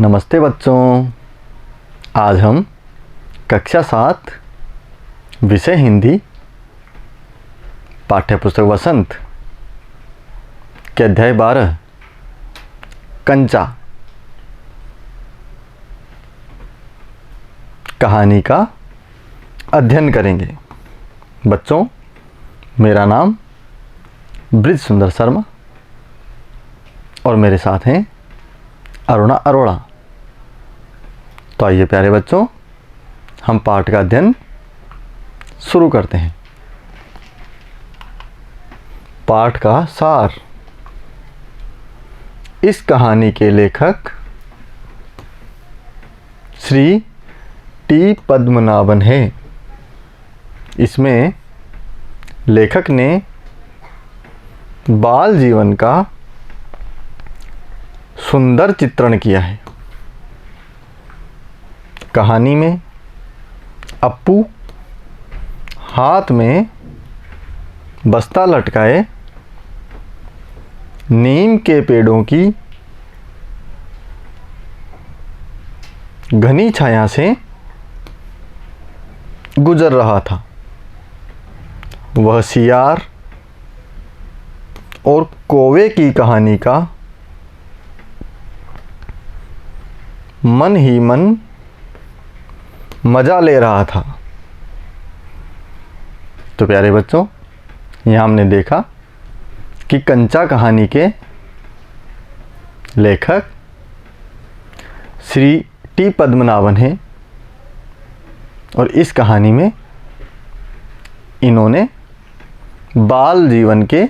नमस्ते बच्चों। आज हम कक्षा 7 विषय हिंदी पाठ्यपुस्तक वसंत के अध्याय 12 कंचा कहानी का अध्ययन करेंगे। बच्चों, मेरा नाम ब्रिज सुंदर शर्मा और मेरे साथ हैं अरुणा अरोड़ा। तो आइए प्यारे बच्चों, हम पाठ का अध्ययन शुरू करते हैं। पाठ का सार। इस कहानी के लेखक श्री टी पद्मनाभन है। इसमें लेखक ने बाल जीवन का सुंदर चित्रण किया है। कहानी में अप्पू हाथ में बस्ता लटकाए नीम के पेड़ों की घनी छाया से गुजर रहा था। वह सियार और कौवे की कहानी का मन ही मन मजा ले रहा था। तो प्यारे बच्चों, यहाँ हमने देखा कि कंचा कहानी के लेखक श्री टी पद्मनाभन हैं और इस कहानी में इन्होंने बाल जीवन के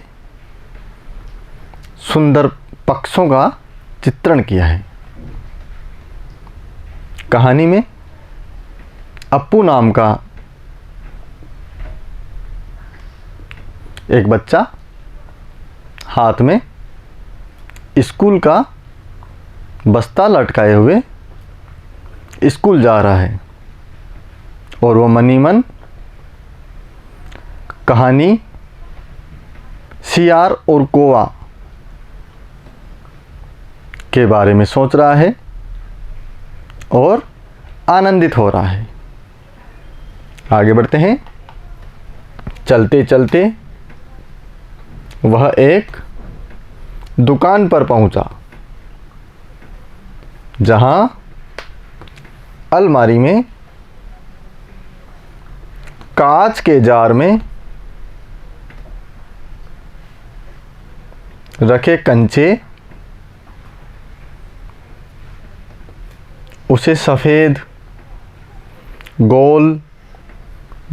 सुंदर पक्षों का चित्रण किया है। कहानी में अप्पू नाम का एक बच्चा हाथ में स्कूल का बस्ता लटकाए हुए स्कूल जा रहा है और वो मनी मन कहानी सियार और कौवा के बारे में सोच रहा है और आनंदित हो रहा है। आगे बढ़ते हैं। चलते चलते वह एक दुकान पर पहुंचा जहां अलमारी में कांच के जार में रखे कंचे उसे सफ़ेद गोल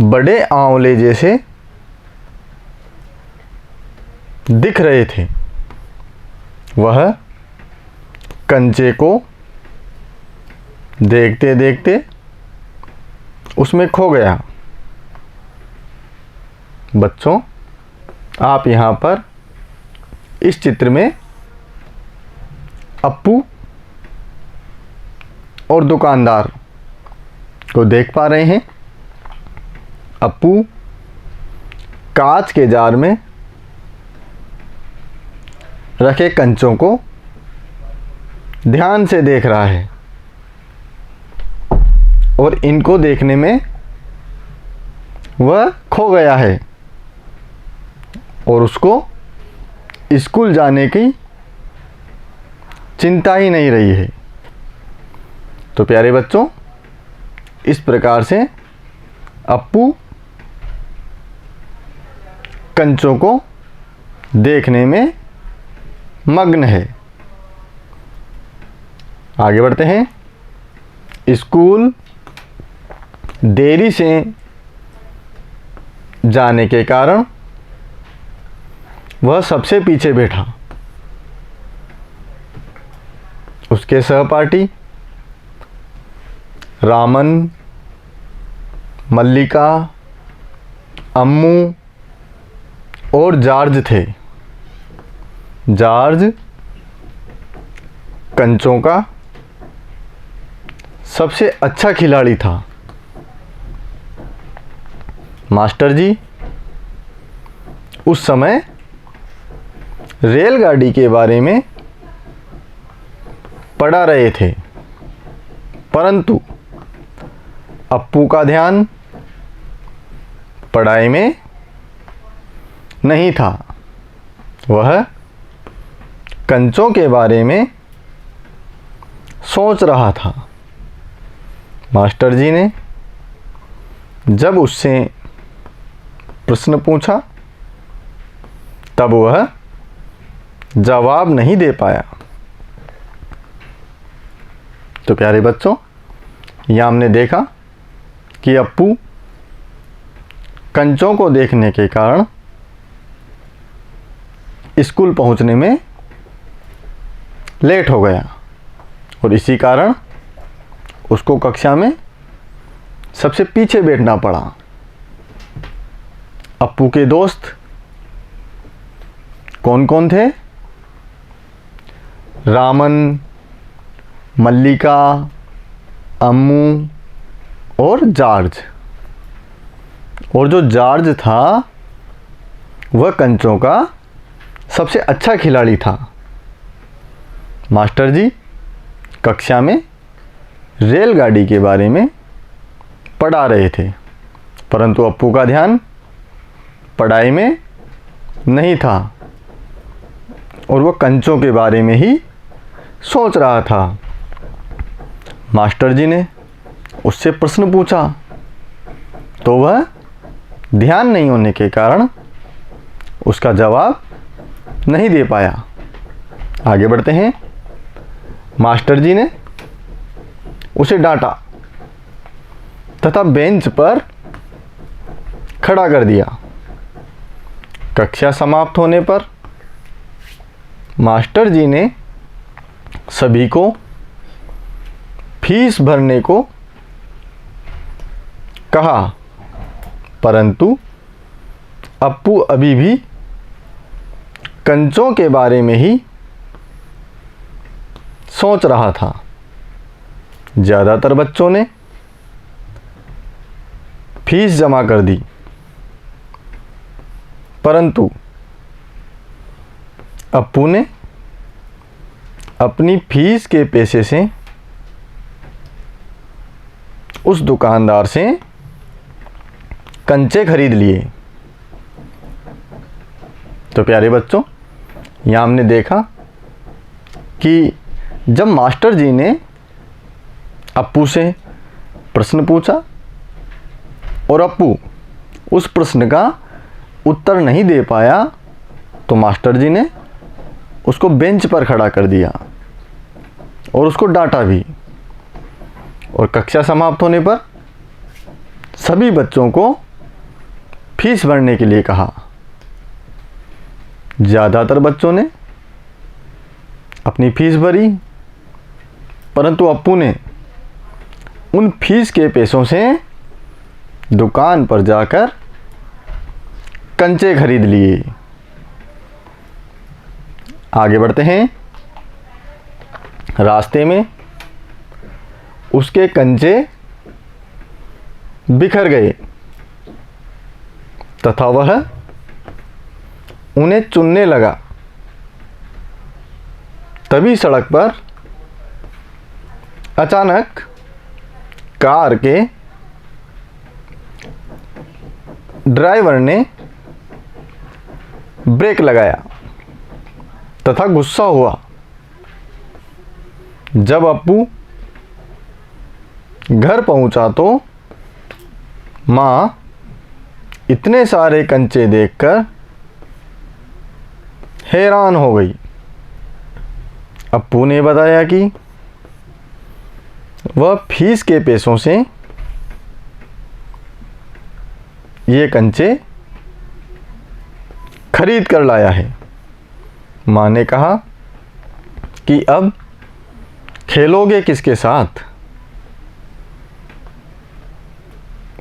बड़े आंवले जैसे दिख रहे थे। वह कंचे को देखते देखते उसमें खो गया। बच्चों, आप यहाँ पर इस चित्र में अप्पू और दुकानदार को देख पा रहे हैं। अप्पू कांच के जार में रखे कंचों को ध्यान से देख रहा है और इनको देखने में वह खो गया है और उसको स्कूल जाने की चिंता ही नहीं रही है। तो प्यारे बच्चों, इस प्रकार से अप्पू कंचों को देखने में मग्न है। आगे बढ़ते हैं। स्कूल देरी से जाने के कारण वह सबसे पीछे बैठा। उसके सहपाठी रामन, मल्लिका, अम्मू और जॉर्ज थे। जॉर्ज कंचों का सबसे अच्छा खिलाड़ी था। मास्टर जी उस समय रेलगाड़ी के बारे में पढ़ा रहे थे। परंतु अप्पू का ध्यान पढ़ाई में नहीं था। वह कंचों के बारे में सोच रहा था। मास्टर जी ने जब उससे प्रश्न पूछा तब वह जवाब नहीं दे पाया। तो प्यारे बच्चों, यहाँ हमने देखा कि अप्पू कंचों को देखने के कारण स्कूल पहुंचने में लेट हो गया और इसी कारण उसको कक्षा में सबसे पीछे बैठना पड़ा। अप्पू के दोस्त कौन कौन थे? रामन, मल्लिका, अम्मू और जॉर्ज। और जो जॉर्ज था वह कंचों का सबसे अच्छा खिलाड़ी था। मास्टर जी कक्षा में रेलगाड़ी के बारे में पढ़ा रहे थे, परंतु अप्पू का ध्यान पढ़ाई में नहीं था और वह कंचों के बारे में ही सोच रहा था। मास्टर जी ने उससे प्रश्न पूछा तो वह ध्यान नहीं होने के कारण उसका जवाब नहीं दे पाया। आगे बढ़ते हैं। मास्टर जी ने उसे डांटा तथा बेंच पर खड़ा कर दिया। कक्षा समाप्त होने पर मास्टर जी ने सभी को फीस भरने को कहा, परंतु अप्पू अभी भी कंचों के बारे में ही सोच रहा था। ज़्यादातर बच्चों ने फीस जमा कर दी, परंतु अप्पू ने अपनी फीस के पैसे से उस दुकानदार से कंचे खरीद लिए। तो प्यारे बच्चों, यहाँ हमने देखा कि जब मास्टर जी ने अप्पू से प्रश्न पूछा और अप्पू उस प्रश्न का उत्तर नहीं दे पाया तो मास्टर जी ने उसको बेंच पर खड़ा कर दिया और उसको डांटा भी। और कक्षा समाप्त होने पर सभी बच्चों को फीस भरने के लिए कहा। ज़्यादातर बच्चों ने अपनी फीस भरी, परंतु अप्पू ने उन फीस के पैसों से दुकान पर जाकर कंचे खरीद लिए। आगे बढ़ते हैं। रास्ते में उसके कंचे बिखर गए तथा वह उन्हें चुनने लगा। तभी सड़क पर अचानक कार के ड्राइवर ने ब्रेक लगाया तथा गुस्सा हुआ। जब अप्पू घर पहुंचा तो माँ इतने सारे कंचे देखकर हैरान हो गई। अप्पू ने बताया कि वह फीस के पैसों से ये कंचे खरीद कर लाया है। माँ ने कहा कि अब खेलोगे किसके साथ?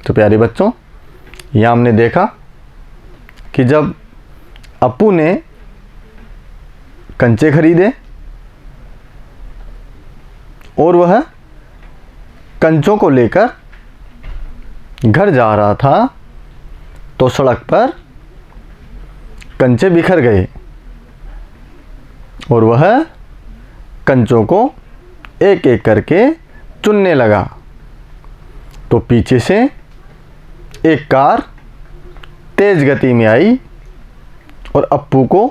तो प्यारे बच्चों, यहाँ हमने देखा कि जब अप्पू ने कंचे खरीदे और वह कंचों को लेकर घर जा रहा था तो सड़क पर कंचे बिखर गए और वह कंचों को एक एक करके चुनने लगा तो पीछे से एक कार तेज गति में आई और अप्पू को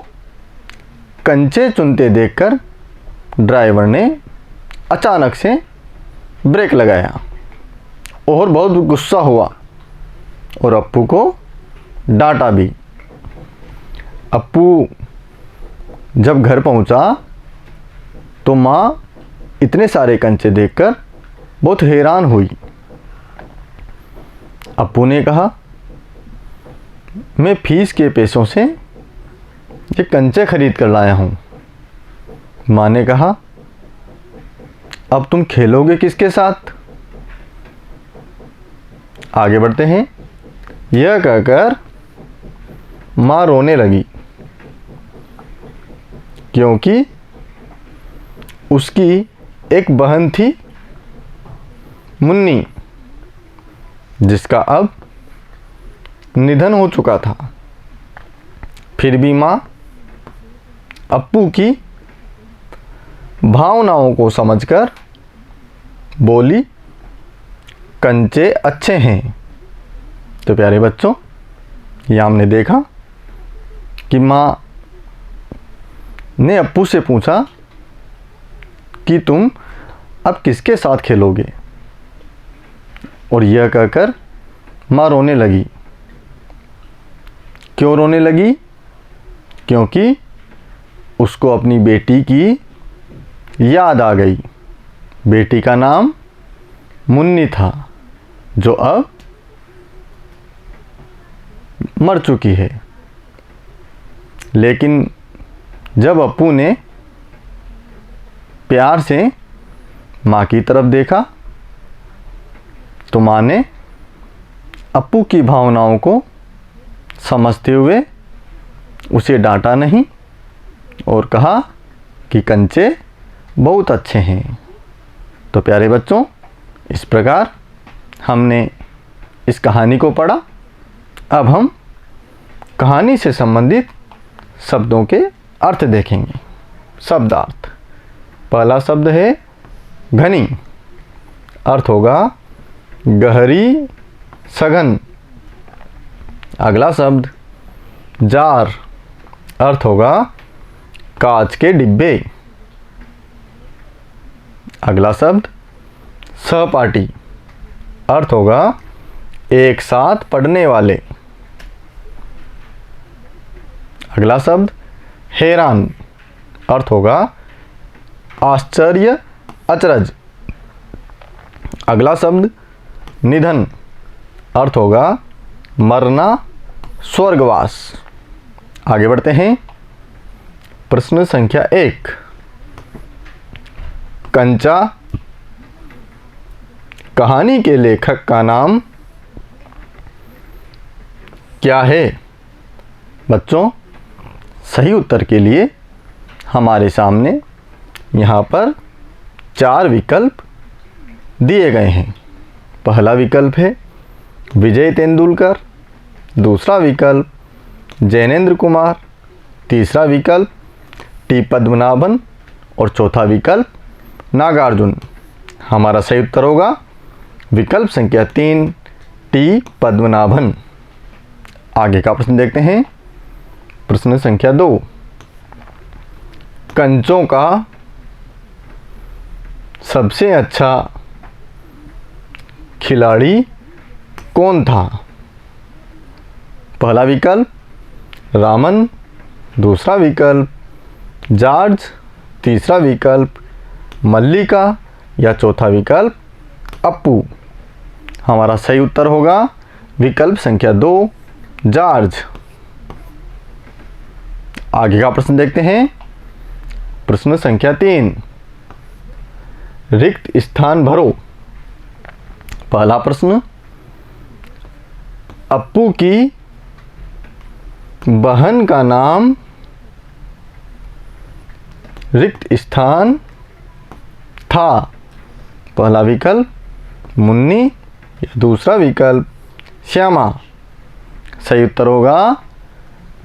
कंचे चुनते देखकर ड्राइवर ने अचानक से ब्रेक लगाया और बहुत गुस्सा हुआ और अप्पू को डांटा भी। अप्पू जब घर पहुंचा तो माँ इतने सारे कंचे देखकर बहुत हैरान हुई। अप्पू ने कहा, मैं फीस के पैसों से ये कंचे खरीद कर लाया हूँ। माँ ने कहा, अब तुम खेलोगे किसके साथ? आगे बढ़ते हैं। यह कहकर माँ रोने लगी क्योंकि उसकी एक बहन थी मुन्नी, जिसका अब निधन हो चुका था। फिर भी माँ अप्पू की भावनाओं को समझकर बोली, कंचे अच्छे हैं। तो प्यारे बच्चों, यहाँ हमने देखा कि माँ ने अप्पू से पूछा कि तुम अब किसके साथ खेलोगे, और यह कहकर माँ रोने लगी। क्यों रोने लगी? क्योंकि उसको अपनी बेटी की याद आ गई। बेटी का नाम मुन्नी था, जो अब मर चुकी है। लेकिन जब अप्पू ने प्यार से माँ की तरफ देखा तो माँ ने अप्पू की भावनाओं को समझते हुए उसे डांटा नहीं और कहा कि कंचे बहुत अच्छे हैं। तो प्यारे बच्चों, इस प्रकार हमने इस कहानी को पढ़ा। अब हम कहानी से संबंधित शब्दों के अर्थ देखेंगे। शब्दार्थ। पहला शब्द है घनी। अर्थ होगा गहरी, सघन। अगला शब्द जार। अर्थ होगा कांच के डिब्बे। अगला शब्द सहपाठी। अर्थ होगा एक साथ पढ़ने वाले। अगला शब्द हैरान। अर्थ होगा आश्चर्य, अचरज। अगला शब्द निधन। अर्थ होगा मरना, स्वर्गवास। आगे बढ़ते हैं। प्रश्न संख्या 1। कंचा कहानी के लेखक का नाम क्या है? बच्चों, सही उत्तर के लिए हमारे सामने यहाँ पर 4 विकल्प दिए गए हैं। पहला विकल्प है विजय तेंदुलकर, दूसरा विकल्प जैनेंद्र कुमार, तीसरा विकल्प टी पद्मनाभन और चौथा विकल्प नागार्जुन। हमारा सही उत्तर होगा विकल्प संख्या 3 टी पद्मनाभन। आगे का प्रश्न देखते हैं। प्रश्न संख्या 2। कंचों का सबसे अच्छा खिलाड़ी कौन था? पहला विकल्प रामन, दूसरा विकल्प जॉर्ज, तीसरा विकल्प मल्लिका या चौथा विकल्प अप्पू। हमारा सही उत्तर होगा विकल्प संख्या 2 जॉर्ज। आगे का प्रश्न देखते हैं। प्रश्न संख्या 3। रिक्त स्थान भरो। पहला प्रश्न, अप्पू की बहन का नाम रिक्त स्थान था। पहला विकल्प मुन्नी या दूसरा विकल्प श्यामा। सही उत्तर होगा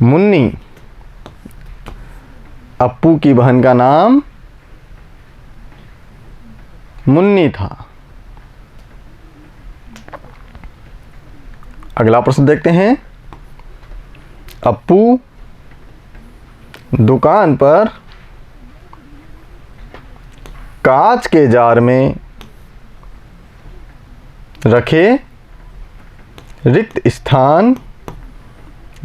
मुन्नी। अप्पू की बहन का नाम मुन्नी था। अगला प्रश्न देखते हैं। अप्पू दुकान पर कांच के जार में रखे रिक्त स्थान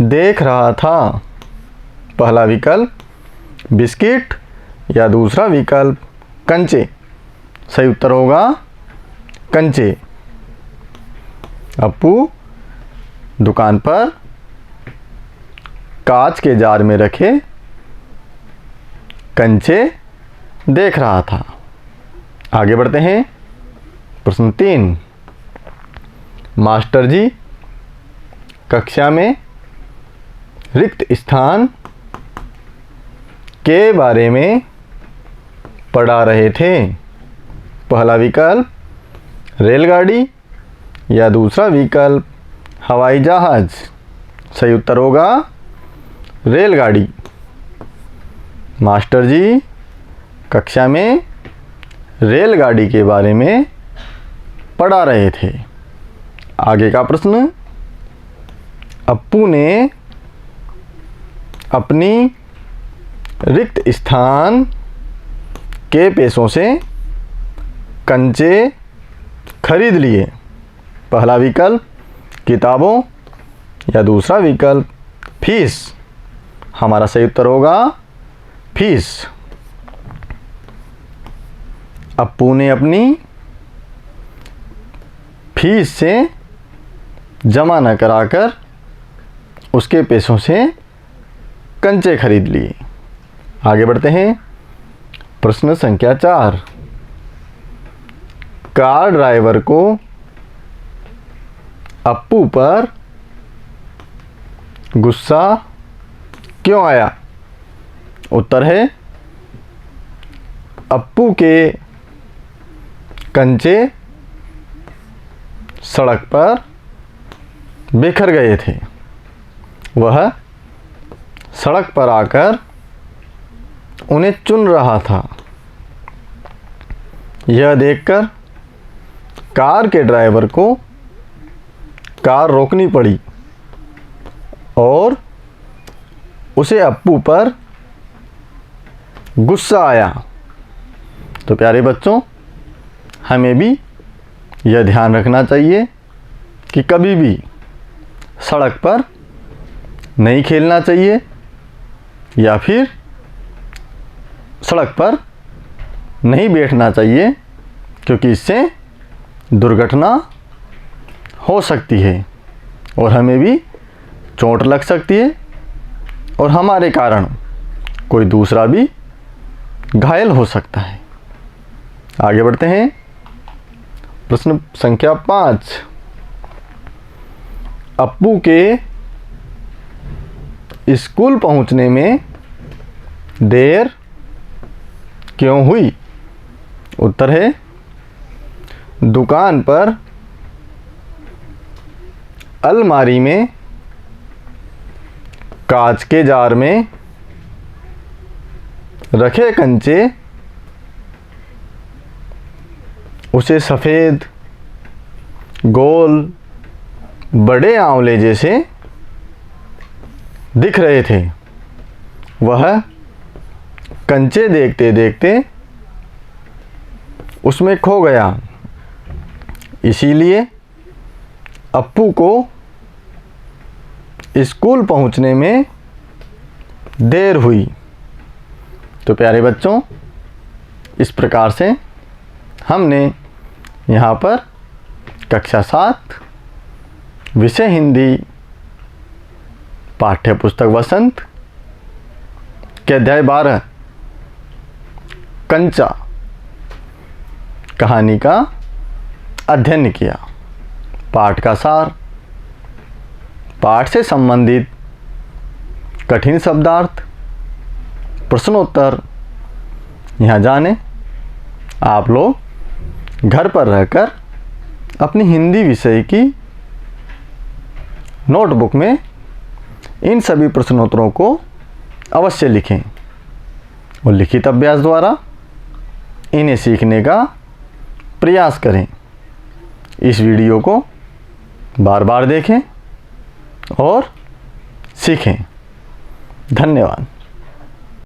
देख रहा था। पहला विकल्प बिस्किट या दूसरा विकल्प कंचे। सही उत्तर होगा कंचे। अप्पू दुकान पर कांच के जार में रखे कंचे देख रहा था। आगे बढ़ते हैं। प्रश्न 3। मास्टर जी कक्षा में रिक्त स्थान के बारे में पढ़ा रहे थे। पहला विकल्प रेलगाड़ी या दूसरा विकल्प हवाई जहाज। सही उत्तर होगा रेलगाड़ी। मास्टर जी कक्षा में रेलगाड़ी के बारे में पढ़ा रहे थे। आगे का प्रश्न। अप्पू ने अपनी रिक्त स्थान के पैसों से कंचे खरीद लिए। पहला विकल्प किताबों या दूसरा विकल्प फीस। हमारा सही उत्तर होगा फीस। अप्पू ने अपनी फीस से जमा न कराकर उसके पैसों से कंचे खरीद लिए। आगे बढ़ते हैं। प्रश्न संख्या 4। कार ड्राइवर को अप्पू पर गुस्सा क्यों आया? उत्तर है अप्पू के कंचे सड़क पर बिखर गए थे। वह सड़क पर आकर उन्हें चुन रहा था। यह देखकर कार के ड्राइवर को कार रोकनी पड़ी और उसे अप्पू पर गुस्सा आया। तो प्यारे बच्चों, हमें भी यह ध्यान रखना चाहिए कि कभी भी सड़क पर नहीं खेलना चाहिए या फिर सड़क पर नहीं बैठना चाहिए, क्योंकि इससे दुर्घटना हो सकती है और हमें भी चोट लग सकती है और हमारे कारण कोई दूसरा भी घायल हो सकता है। आगे बढ़ते हैं। प्रश्न संख्या 5। अप्पू के स्कूल पहुंचने में देर क्यों हुई? उत्तर है दुकान पर अलमारी में कांच के जार में रखे कंचे उसे सफ़ेद गोल बड़े आंवले जैसे दिख रहे थे। वह कंचे देखते देखते उसमें खो गया। इसीलिए अप्पू को स्कूल पहुंचने में देर हुई। तो प्यारे बच्चों, इस प्रकार से हमने यहाँ पर कक्षा 7 विषय हिंदी पाठ्य पुस्तक वसंत के अध्याय 12 कंचा कहानी का अध्ययन किया। पाठ का सार, पाठ से संबंधित कठिन शब्दार्थ, प्रश्नोत्तर यहाँ जाने। आप लोग घर पर रहकर अपनी हिंदी विषय की नोटबुक में इन सभी प्रश्नोत्तरों को अवश्य लिखें और लिखित अभ्यास द्वारा इन्हें सीखने का प्रयास करें। इस वीडियो को बार बार देखें और सीखें। धन्यवाद।